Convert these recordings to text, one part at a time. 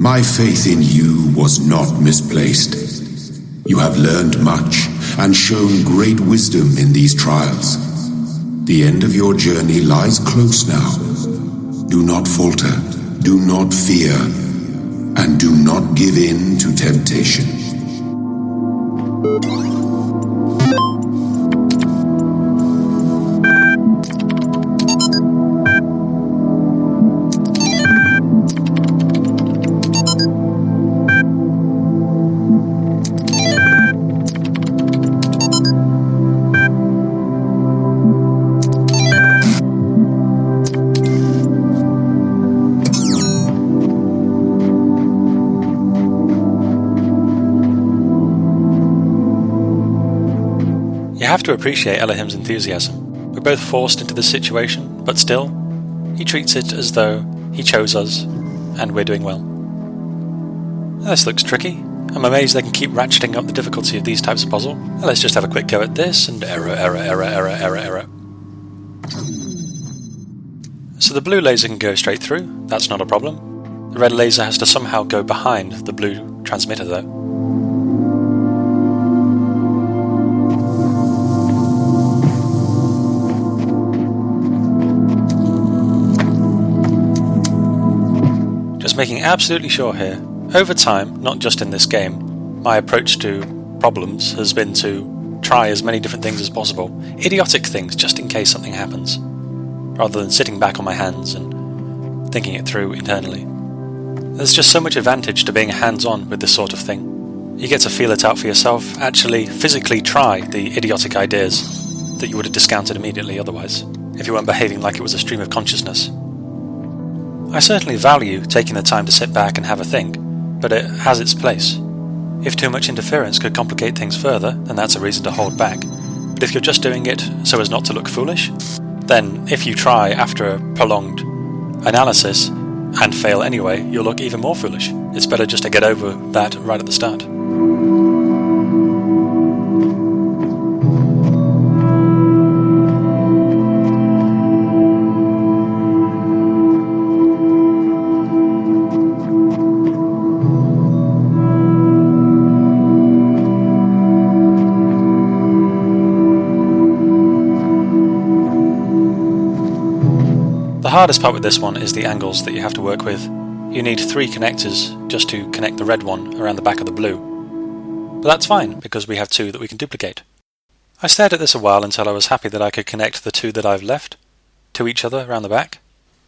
My faith in you was not misplaced. You have learned much and shown great wisdom in these trials. The end of your journey lies close now. Do not falter, do not fear, and do not give in to temptation. You have to appreciate Elohim's enthusiasm. We're both forced into this situation, but still, he treats it as though he chose us, and we're doing well. This looks tricky. I'm amazed they can keep ratcheting up the difficulty of these types of puzzle. Let's just have a quick go at this, and error. So the blue laser can go straight through, that's not a problem. The red laser has to somehow go behind the blue transmitter though. Just making absolutely sure here, over time, not just in this game, my approach to problems has been to try as many different things as possible, idiotic things just in case something happens, rather than sitting back on my hands and thinking it through internally. There's just so much advantage to being hands-on with this sort of thing. You get to feel it out for yourself, actually physically try the idiotic ideas that you would have discounted immediately otherwise, if you weren't behaving like it was a stream of consciousness. I certainly value taking the time to sit back and have a think, but it has its place. If too much interference could complicate things further, then that's a reason to hold back. But if you're just doing it so as not to look foolish, then if you try after a prolonged analysis and fail anyway, you'll look even more foolish. It's better just to get over that right at the start. The hardest part with this one is the angles that you have to work with. You need 3 connectors just to connect the red one around the back of the blue. But that's fine, because we have 2 that we can duplicate. I stared at this a while until I was happy that I could connect the 2 that I've left to each other around the back,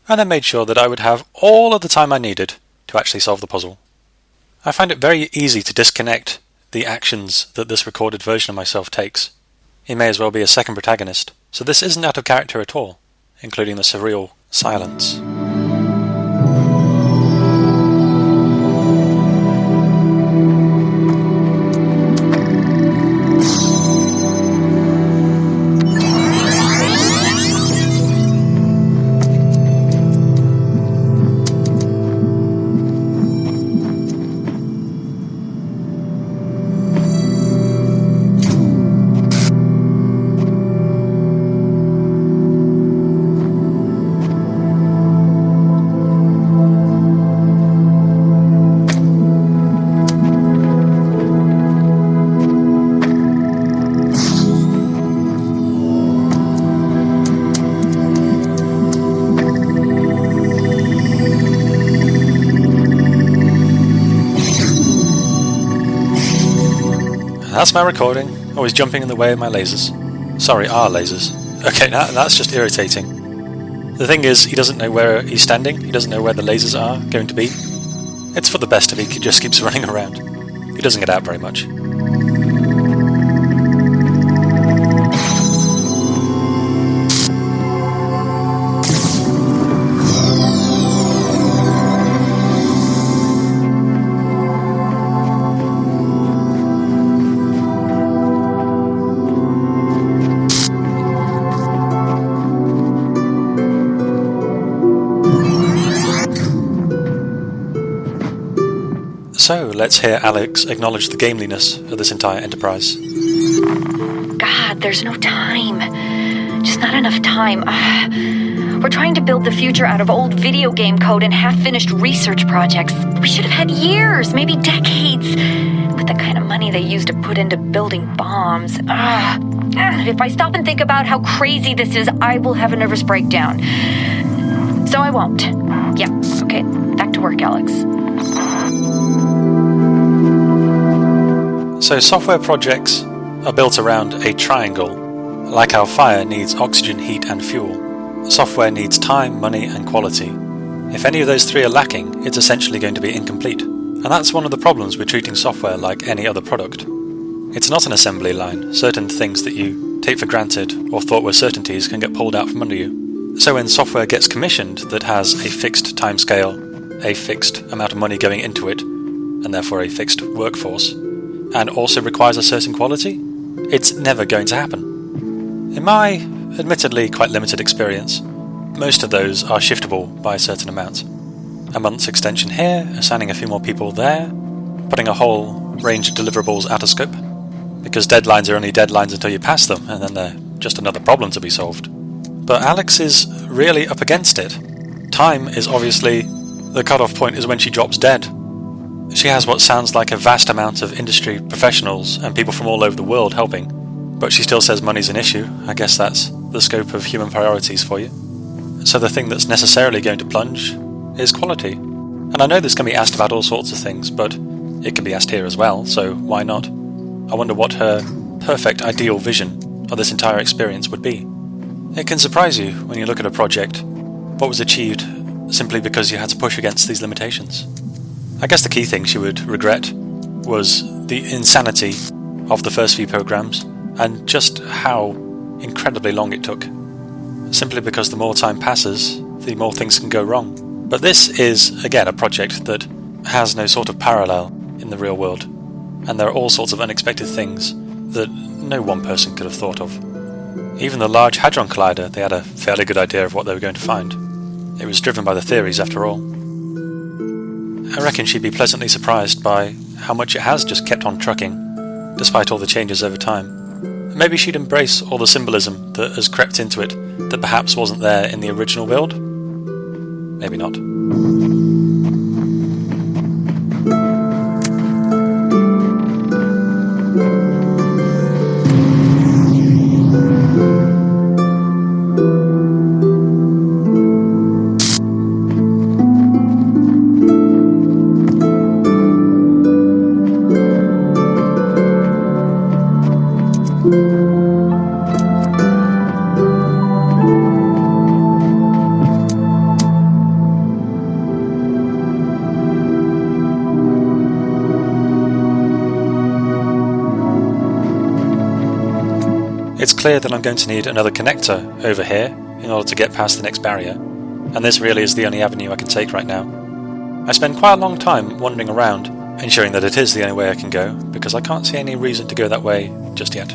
and then made sure that I would have all of the time I needed to actually solve the puzzle. I find it very easy to disconnect the actions that this recorded version of myself takes. He may as well be a second protagonist, so this isn't out of character at all, including the surreal silence. That's my recording, always jumping in the way of my lasers. Sorry, our lasers. Okay, that's just irritating. The thing is, he doesn't know where he's standing, he doesn't know where the lasers are going to be. It's for the best if he just keeps running around. He doesn't get out very much. So, let's hear Alex acknowledge the gameliness of this entire enterprise. God, there's no time. Just not enough time. We're trying to build the future out of old video game code and half-finished research projects. We should have had years, maybe decades, with the kind of money they used to put into building bombs. If I stop and think about how crazy this is, I will have a nervous breakdown. So I won't. Yeah, okay, back to work, Alex. So software projects are built around a triangle. Like how fire needs oxygen, heat and fuel, software needs time, money and quality. If any of those three are lacking, it's essentially going to be incomplete. And that's one of the problems with treating software like any other product. It's not an assembly line. Certain things that you take for granted or thought were certainties can get pulled out from under you. So when software gets commissioned that has a fixed timescale, a fixed amount of money going into it, and therefore a fixed workforce, and also requires a certain quality, it's never going to happen. In my admittedly quite limited experience, most of those are shiftable by a certain amount. A month's extension here, assigning a few more people there, putting a whole range of deliverables out of scope, because deadlines are only deadlines until you pass them, and then they're just another problem to be solved. But Alex is really up against it. Time is obviously the cutoff point is when she drops dead. She has what sounds like a vast amount of industry professionals and people from all over the world helping, but she still says money's an issue. I guess that's the scope of human priorities for you. So the thing that's necessarily going to plunge is quality. And I know this can be asked about all sorts of things, but it can be asked here as well, so why not? I wonder what her perfect ideal vision of this entire experience would be. It can surprise you when you look at a project, what was achieved simply because you had to push against these limitations. I guess the key thing she would regret was the insanity of the first few programs and just how incredibly long it took. Simply because the more time passes, the more things can go wrong. But this is, again, a project that has no sort of parallel in the real world, and there are all sorts of unexpected things that no one person could have thought of. Even the Large Hadron Collider, they had a fairly good idea of what they were going to find. It was driven by the theories, after all. I reckon she'd be pleasantly surprised by how much it has just kept on trucking, despite all the changes over time. Maybe she'd embrace all the symbolism that has crept into it that perhaps wasn't there in the original build? Maybe not. It's clear that I'm going to need another connector over here in order to get past the next barrier, and this really is the only avenue I can take right now. I spend quite a long time wandering around, ensuring that it is the only way I can go, because I can't see any reason to go that way just yet.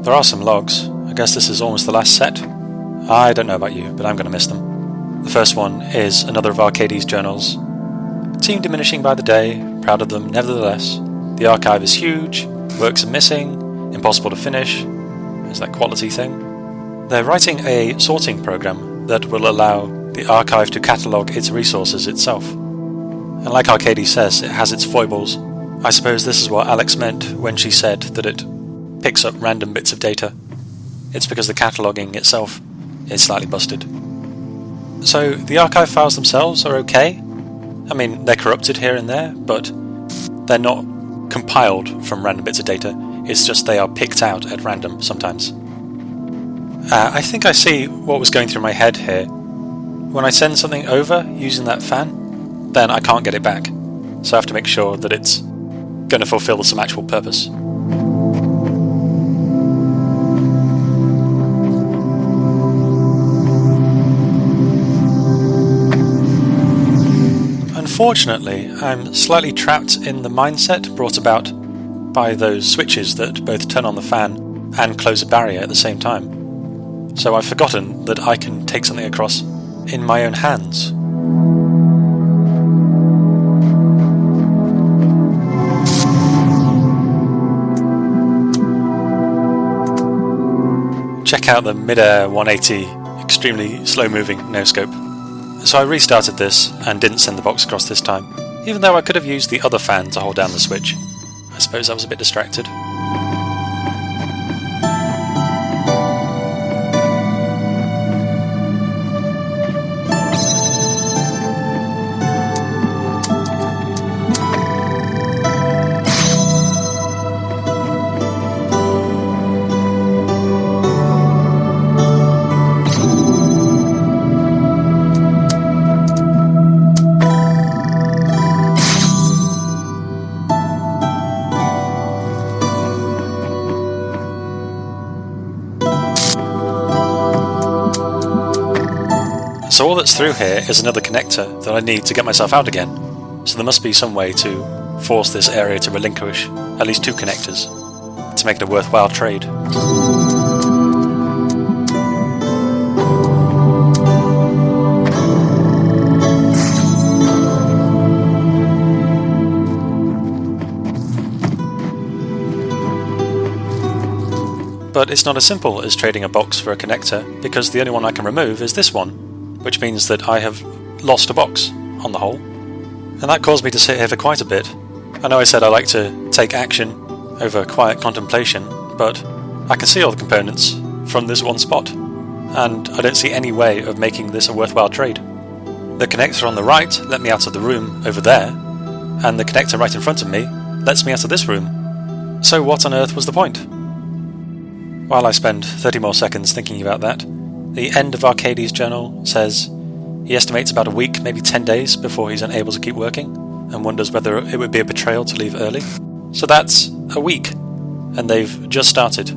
There are some logs. I guess this is almost the last set. I don't know about you, but I'm going to miss them. The first one is another of Arcades' journals. Team diminishing by the day, proud of them nevertheless. The archive is huge, works are missing, impossible to finish. Is that quality thing? They're writing a sorting program that will allow the archive to catalogue its resources itself. And like Arcades says, it has its foibles. I suppose this is what Alex meant when she said that it picks up random bits of data. It's because the cataloguing itself is slightly busted. So the archive files themselves are okay. I mean, they're corrupted here and there, but they're not compiled from random bits of data. It's just they are picked out at random sometimes. I think I see what was going through my head here. When I send something over using that fan, then I can't get it back. So I have to make sure that it's going to fulfill some actual purpose. Unfortunately, I'm slightly trapped in the mindset brought about by those switches that both turn on the fan and close a barrier at the same time. So I've forgotten that I can take something across in my own hands. check out the mid-air 180 extremely slow-moving no-scope. So I restarted this and didn't send the box across this time, even though I could have used the other fan to hold down the switch. I suppose I was a bit distracted. So all that's through here is another connector that I need to get myself out again, so there must be some way to force this area to relinquish at least 2 connectors to make it a worthwhile trade. But it's not as simple as trading a box for a connector, because the only one I can remove is this one, which means that I have lost a box on the whole. And that caused me to sit here for quite a bit. I know I said I like to take action over quiet contemplation, but I can see all the components from this one spot, and I don't see any way of making this a worthwhile trade. The connector on the right let me out of the room over there, and the connector right in front of me lets me out of this room. So what on earth was the point? While I spend 30 more seconds thinking about that, the end of Arcades' journal says he estimates about a week, maybe 10 days, before he's unable to keep working, and wonders whether it would be a betrayal to leave early. So that's a week, and they've just started.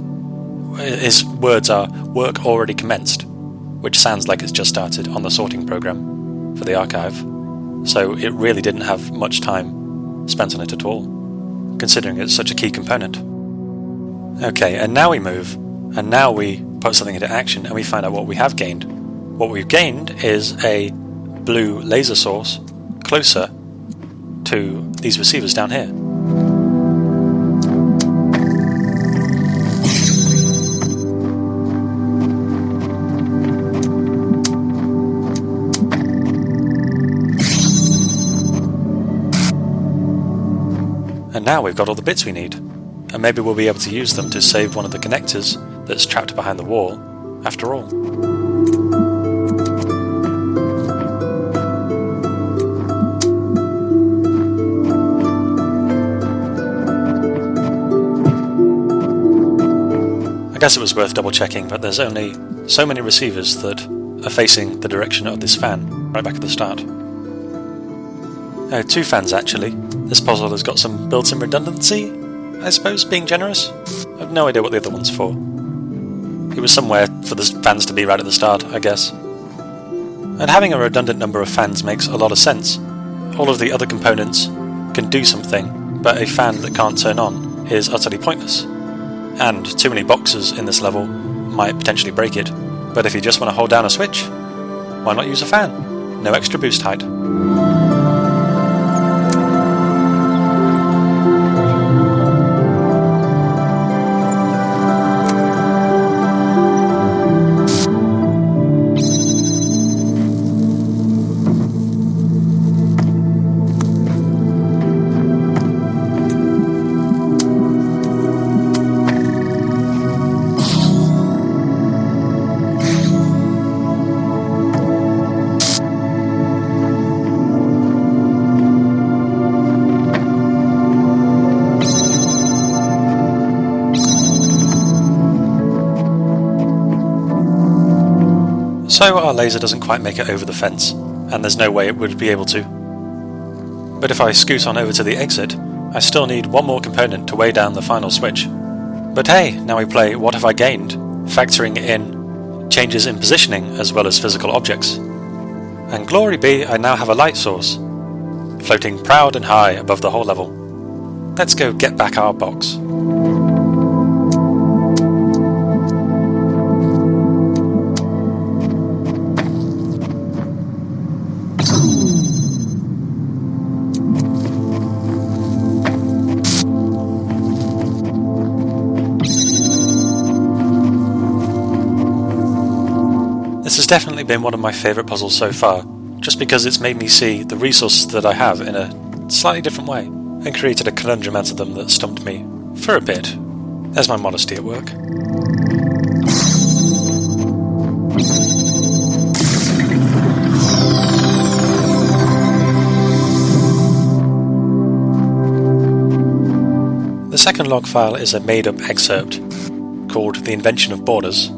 His words are, work already commenced, which sounds like it's just started on the sorting program for the archive. So it really didn't have much time spent on it at all, considering it's such a key component. Okay, and now we move, and now we put something into action and we find out what we have gained. What we've gained is a blue laser source closer to these receivers down here. And now we've got all the bits we need, and maybe we'll be able to use them to save one of the connectors that's trapped behind the wall, after all. I guess it was worth double checking, but there's only so many receivers that are facing the direction of this fan, right back at the start. 2 fans actually. This puzzle has got some built-in redundancy, I suppose, being generous. I have no idea what the other one's for. It was somewhere for the fans to be right at the start, I guess. And having a redundant number of fans makes a lot of sense. All of the other components can do something, but a fan that can't turn on is utterly pointless. And too many boxes in this level might potentially break it. But if you just want to hold down a switch, why not use a fan? No extra boost height. So our laser doesn't quite make it over the fence, and there's no way it would be able to. But if I scoot on over to the exit, I still need one more component to weigh down the final switch. But hey, now we play What Have I Gained, factoring in changes in positioning as well as physical objects. And glory be, I now have a light source, floating proud and high above the whole level. Let's go get back our box. definitely been one of my favourite puzzles so far, just because it's made me see the resources that I have in a slightly different way, and created a conundrum out of them that stumped me for a bit. There's my modesty at work. The second log file is a made-up excerpt called The Invention of Borders,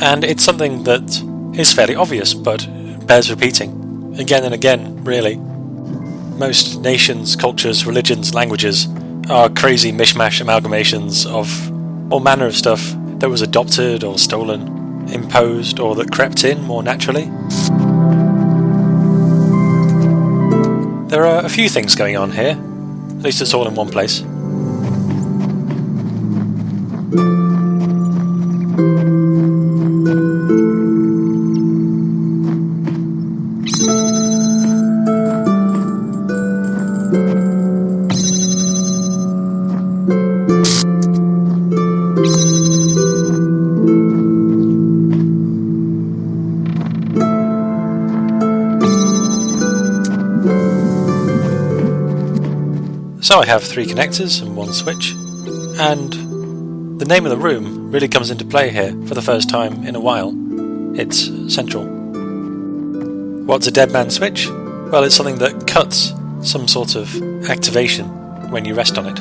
and it's something that is fairly obvious but bears repeating again and again, really. Most nations, cultures, religions, languages are crazy mishmash amalgamations of all manner of stuff that was adopted or stolen, imposed, or that crept in more naturally. There are a few things going on here, at least it's all in one place. So I have 3 connectors and 1 switch, and the name of the room really comes into play here for the first time in a while. It's central. What's a dead man switch? Well, it's something that cuts some sort of activation when you rest on it,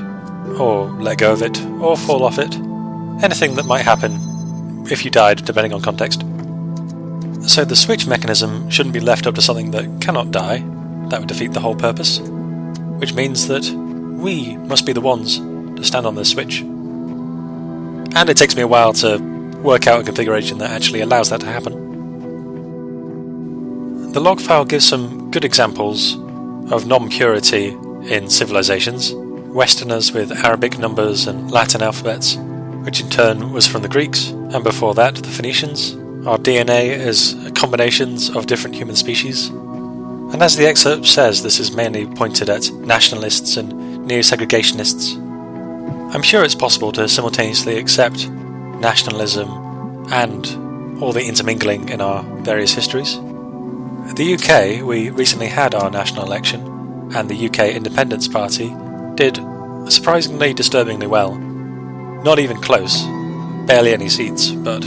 or let go of it, or fall off it. Anything that might happen if you died, depending on context. So the switch mechanism shouldn't be left up to something that cannot die. That would defeat the whole purpose. Which means that we must be the ones to stand on this switch. And it takes me a while to work out a configuration that actually allows that to happen. The log file gives some good examples of non-purity in civilizations. Westerners with Arabic numbers and Latin alphabets, which in turn was from the Greeks, and before that the Phoenicians. Our DNA is combinations of different human species. And as the excerpt says, this is mainly pointed at nationalists and neo-segregationists. I'm sure it's possible to simultaneously accept nationalism and all the intermingling in our various histories. The UK, we recently had our national election, and the UK Independence Party did surprisingly disturbingly well. Not even close, barely any seats, but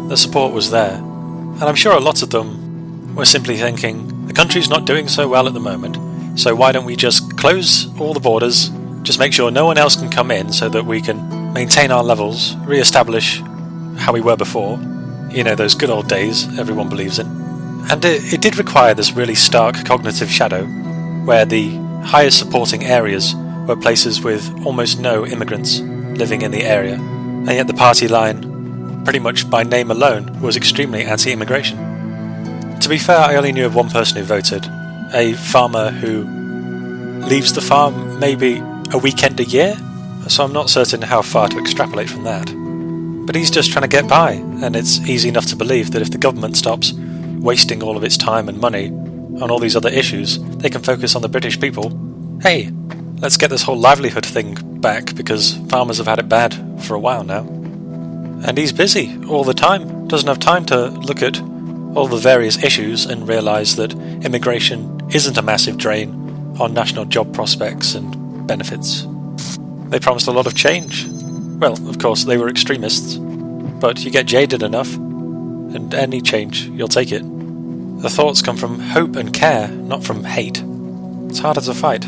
the support was there. And I'm sure a lot of them were simply thinking, the country's not doing so well at the moment, so why don't we just close all the borders, just make sure no one else can come in so that we can maintain our levels, re-establish how we were before, you know, those good old days everyone believes in. And it did require this really stark cognitive shadow, where the highest supporting areas were places with almost no immigrants living in the area, and yet the party line, pretty much by name alone, was extremely anti-immigration. To be fair, I only knew of one person who voted, a farmer who leaves the farm maybe a weekend a year, so I'm not certain how far to extrapolate from that. But he's just trying to get by, and it's easy enough to believe that if the government stops wasting all of its time and money on all these other issues, they can focus on the British people. Hey, let's get this whole livelihood thing back, because farmers have had it bad for a while now. And he's busy all the time, doesn't have time to look at all the various issues and realise that immigration isn't a massive drain on national job prospects and benefits. They promised a lot of change. Well, of course, they were extremists, but you get jaded enough, and any change, you'll take it. The thoughts come from hope and care, not from hate. It's harder to fight.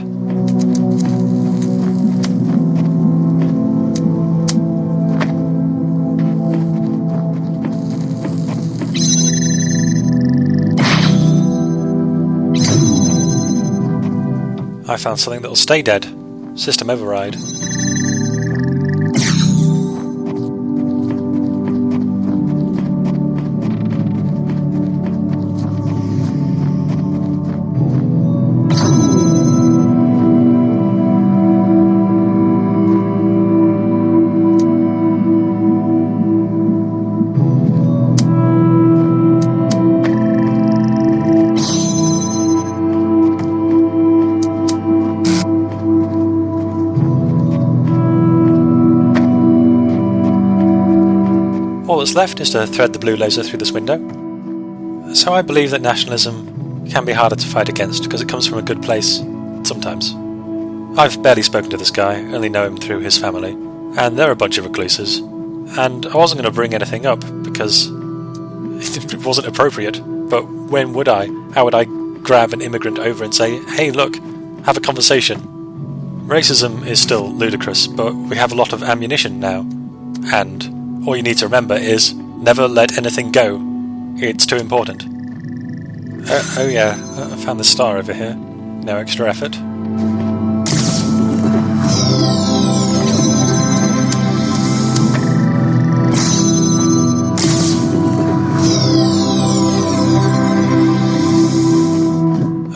I found something that'll stay dead. System override. All that's left is to thread the blue laser through this window. So I believe that nationalism can be harder to fight against because it comes from a good place, sometimes. I've barely spoken to this guy, only know him through his family, and they're a bunch of recluses, and I wasn't going to bring anything up because it wasn't appropriate, but when would I? How would I grab an immigrant over and say, hey look, have a conversation? Racism is still ludicrous, but we have a lot of ammunition now, and all you need to remember is never let anything go. It's too important. Oh yeah, I found the star over here. No extra effort.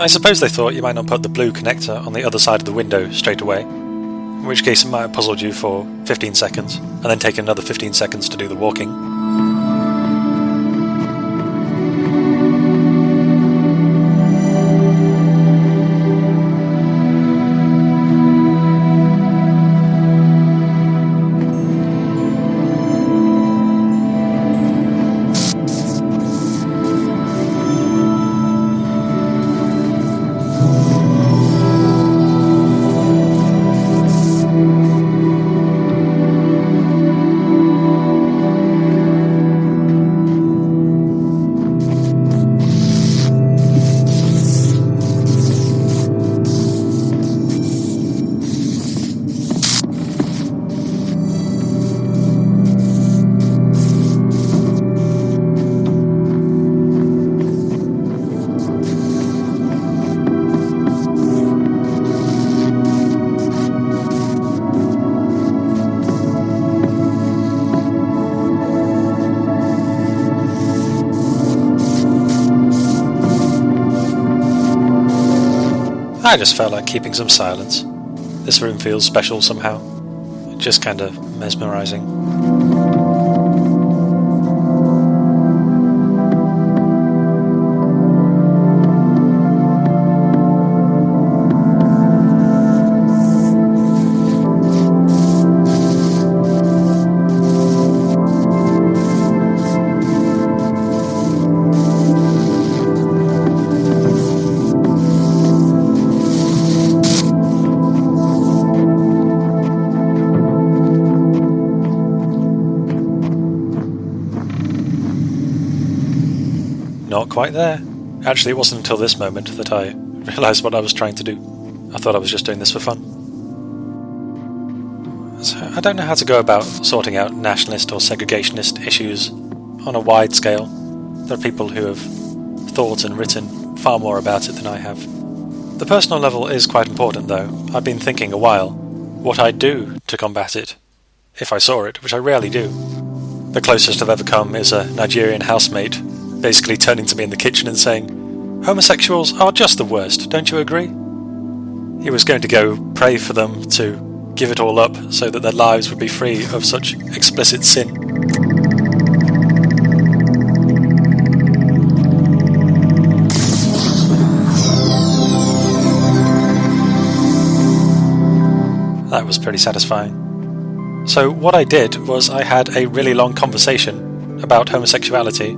I suppose they thought you might not put the blue connector on the other side of the window straight away, in which case it might have puzzled you for 15 seconds, and then taken another 15 seconds to do the walking. I just felt like keeping some silence. This room feels special somehow. Just kinda mesmerizing. Not quite there. Actually, it wasn't until this moment that I realised what I was trying to do. I thought I was just doing this for fun. So I don't know how to go about sorting out nationalist or segregationist issues on a wide scale. There are people who have thought and written far more about it than I have. The personal level is quite important, though. I've been thinking a while what I'd do to combat it, if I saw it, which I rarely do. The closest I've ever come is a Nigerian housemate basically turning to me in the kitchen and saying, "Homosexuals are just the worst, don't you agree?" He was going to go pray for them to give it all up so that their lives would be free of such explicit sin. That was pretty satisfying. So what I did was I had a really long conversation about homosexuality,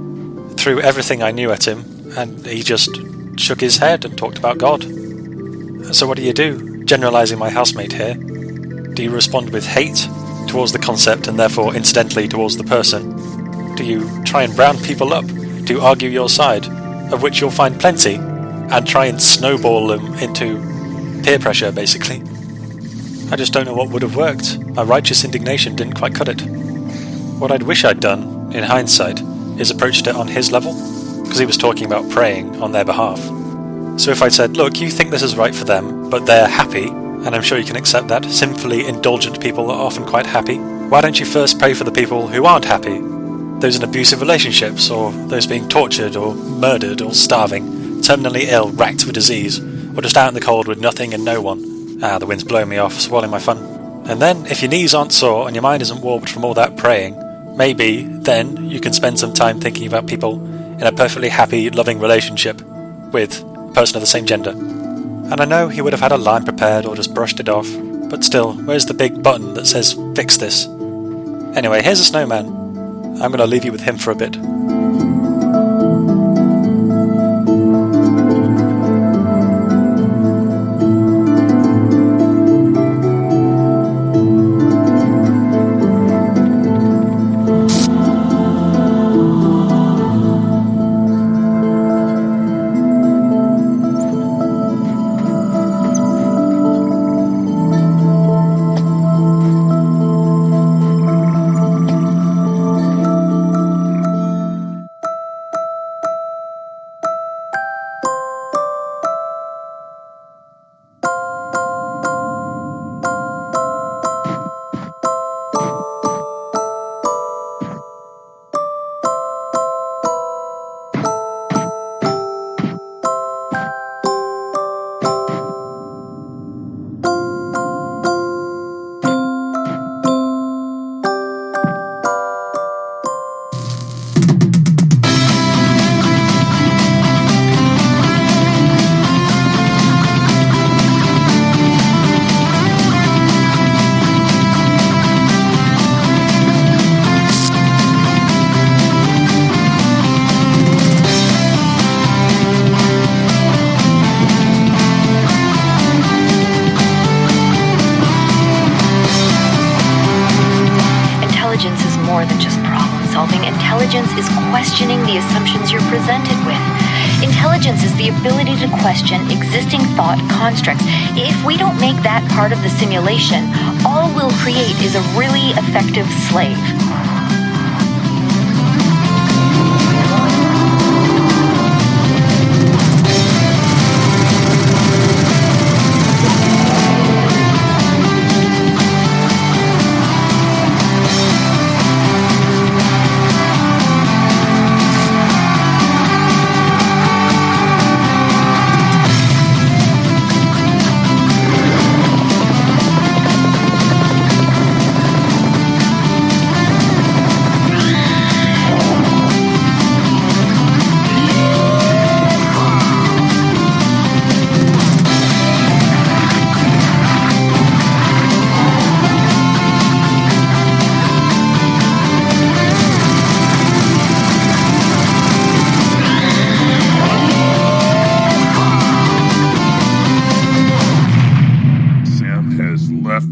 threw everything I knew at him, and he just shook his head and talked about God. So what do? Generalizing my housemate here. Do you respond with hate towards the concept and therefore incidentally towards the person? Do you try and round people up? Do you argue your side, of which you'll find plenty, and try and snowball them into peer pressure, basically? I just don't know what would have worked. My righteous indignation didn't quite cut it. What I'd wish I'd done, in hindsight, is approached it on his level, because he was talking about praying on their behalf. So if I'd said, look, you think this is right for them, but they're happy, and I'm sure you can accept that, sinfully indulgent people are often quite happy, why don't you first pray for the people who aren't happy? Those in abusive relationships, or those being tortured, or murdered, or starving, terminally ill, racked with disease, or just out in the cold with nothing and no one. The wind's blowing me off, spoiling my fun. And then, if your knees aren't sore and your mind isn't warped from all that praying, maybe then you can spend some time thinking about people in a perfectly happy, loving relationship with a person of the same gender. And I know he would have had a line prepared or just brushed it off, but still, where's the big button that says fix this? Anyway, here's a snowman. I'm going to leave you with him for a bit. solving, intelligence is questioning the assumptions you're presented with. Intelligence is the ability to question existing thought constructs. If we don't make that part of the simulation, all we'll create is a really effective slave.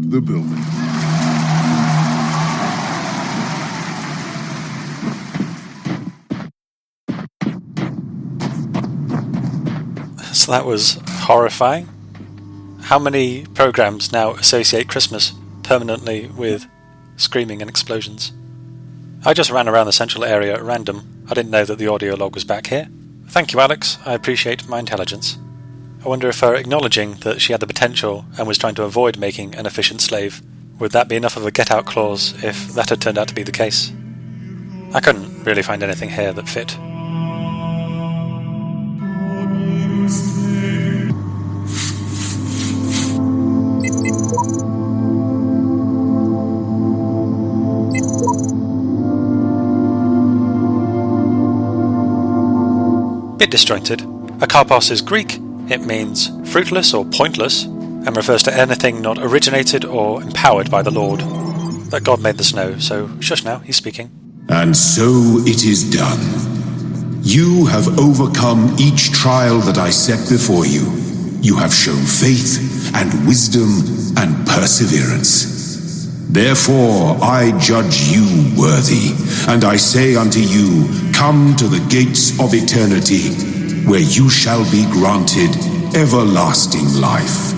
The building. So that was horrifying. How many programs now associate Christmas permanently with screaming and explosions? I just ran around the central area at random. I didn't know that the audio log was back here. Thank you, Alex. I appreciate my intelligence. I wonder if her acknowledging that she had the potential and was trying to avoid making an efficient slave, would that be enough of a get-out clause if that had turned out to be the case? I couldn't really find anything here that fit. Bit disjointed. A karpos is Greek. It means fruitless or pointless, and refers to anything not originated or empowered by the Lord. That God made the snow, so shush now, he's speaking. And so it is done. You have overcome each trial that I set before you. You have shown faith and wisdom and perseverance. Therefore I judge you worthy, and I say unto you, come to the gates of eternity, where you shall be granted everlasting life.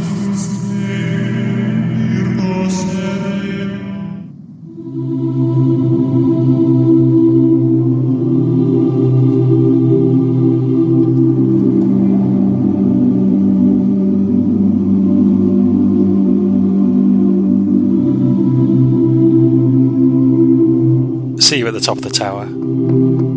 See you at the top of the tower.